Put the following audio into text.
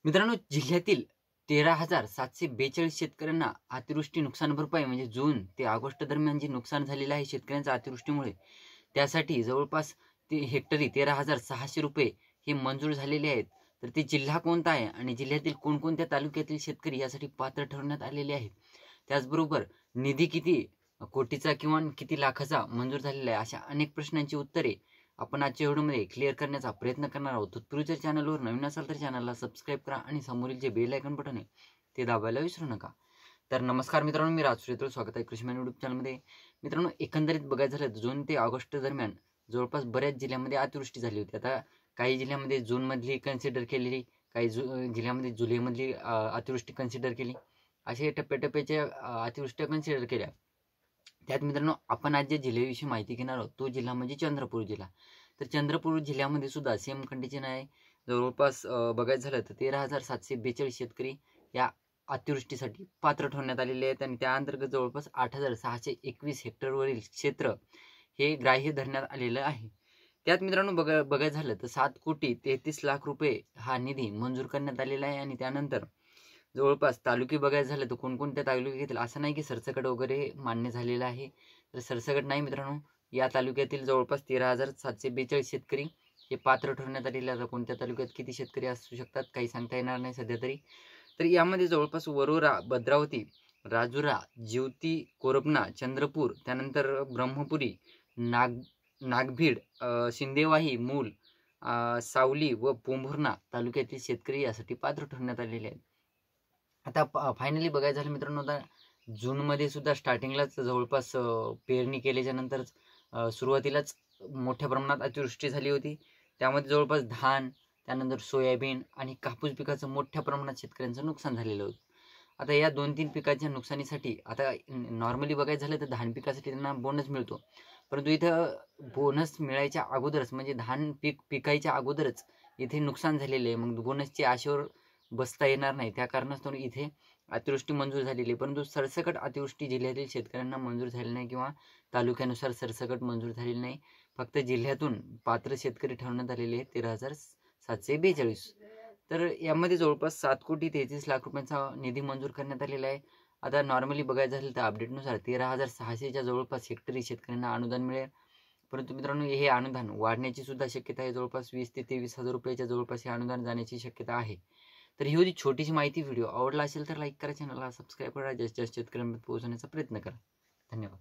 मित्रांनो, जिल्ह्यातील 13,742 शेतकऱ्यांना अतिवृष्टी नुकसान भरपाई म्हणजे जून ते ऑगस्ट दरम्यान जे नुकसान झालेलं आहे शेतकऱ्यांचं अतिवृष्टीमुळे, त्यासाठी जवळपास हेक्टरी 13,600 रुपये हे मंजूर झालेले आहेत. तर ते जिल्हा कोणता आहे आणि जिल्ह्यातील कोणकोणत्या तालुक्यातील शेतकरी यासाठी पात्र ठरवण्यात आलेले आहेत. त्याचबरोबर निधी किती कोटीचा किंवा किती लाखाचा मंजूर झालेला आहे, अशा अनेक प्रश्नांची उत्तरे आपण आजच्या व्हिडिओमध्ये क्लिअर करण्याचा प्रयत्न करणार आहोत. तत्पूर्वी चॅनलवर नवीन असाल तर चॅनलला सबस्क्राईब करा आणि समोरील जे बेल आयकॉन बटन आहे ते दाबायला विसरू नका. तर नमस्कार मित्रांनो, मी राज सुरेत्र, स्वागत आहे कृषी मॅन यूट्यूब चॅनलमध्ये. मित्रांनो, एकंदरीत बघायचं झालं तर जून ते ऑगस्ट दरम्यान जवळपास बऱ्याच जिल्ह्यामध्ये अतिवृष्टी झाली होती. आता काही जिल्ह्यामध्ये जूनमधली कन्सिडर केलेली, काही जिल्ह्यामध्ये जुलैमधली अतिवृष्टी कन्सिडर केली, असे टप्प्याटप्प्याच्या अतिवृष्ट्या कन्सिडर केल्या. त्यात मित्रांनो, आपण आज ज्या जिल्ह्याविषयी माहिती घेणार आहोत तो जिल्हा म्हणजे चंद्रपूर जिल्हा. तर चंद्रपूर जिल्ह्यामध्ये सुद्धा सेम कंडिशन आहे. जवळपास बघायचं झालं तर 13,742 शेतकरी या अतिवृष्टीसाठी पात्र ठरवण्यात आलेले आहेत आणि त्या अंतर्गत जवळपास 8,621 हेक्टरवरील क्षेत्र हे ग्राह्य धरण्यात आलेलं आहे. त्यात मित्रांनो बघायचं झालं तर 7,33,00,000 रुपये हा निधी मंजूर करण्यात आलेला आहे. आणि त्यानंतर जवळपास तालुके बघायचं झालं तर कोणकोणत्या तालुके घेतील, असं नाही की सरसकट वगैरे मान्य झालेलं आहे. तर सरसकट नाही मित्रांनो, या तालुक्यातील जवळपास 13,742 शेतकरी हे पात्र ठरवण्यात आलेले. आता कोणत्या तालुक्यात किती शेतकरी असू शकतात काही सांगता येणार नाही सध्या तरी. तर यामध्ये जवळपास वरोरा, भद्रावती, राजुरा, जिवती, कोरपना, चंद्रपूर, त्यानंतर ब्रह्मपुरी, नागभीड, शिंदेवाही, मूल, सावली व पोंभुर्णा तालुक्यातील शेतकरी यासाठी पात्र ठरवण्यात आलेले आहेत. आता फायनली बघायचं झालं मित्रांनो, आता जूनमध्ये सुद्धा स्टार्टिंगलाच जवळपास पेरणी केल्याच्या नंतर सुरुवातीलाच मोठ्या प्रमाणात अतिवृष्टी झाली होती. त्यामध्ये जवळपास धान, त्यानंतर सोयाबीन आणि कापूस पिकाचं मोठ्या प्रमाणात शेतकऱ्यांचं नुकसान झालेलं होतं. आता या 2-3 पिकाच्या नुकसानीसाठी आता नॉर्मली बघायचं झालं तर धान पिकासाठी त्यांना बोनस मिळतो, परंतु इथं बोनस मिळायच्या अगोदरच म्हणजे धान पिकायच्या अगोदरच इथे नुकसान झालेले आहे. मग बोनसची आशेवर बसता येणार नाही, त्या कारणास्तव इथे अतिवृष्टी मंजूर झालेली आहे. परंतु सरसकट अतिवृष्टी जिल्ह्यातील शेतकऱ्यांना मंजूर झाली नाही किंवा तालुक्यानुसार सरसकट मंजूर झालेली नाही. फक्त जिल्ह्यातून पात्र शेतकरी ठरवण्यात आलेले आहेत 13,742. तर यामध्ये जवळपास 7,33,00,000 रुपयांचा निधी मंजूर करण्यात आलेला आहे. आता नॉर्मली बघायचं झालं तर अपडेटनुसार 13,600च्या जवळपास हेक्टरी शेतकऱ्यांना अनुदान मिळेल. परंतु मित्रांनो, हे अनुदान वाढण्याची सुद्धा शक्यता आहे. जवळपास 20,000 ते 23,000 रुपयाच्या जवळपास हे अनुदान जाण्याची शक्यता आहे. तर ही होती छोटीशी माहिती. व्हिडिओ आवडला असेल तर लाईक करा, चॅनलला सबस्क्राईब करा, जास्तीत जास्त शेतकऱ्यांपर्यंत पोहोचवण्याचा प्रयत्न करा. धन्यवाद.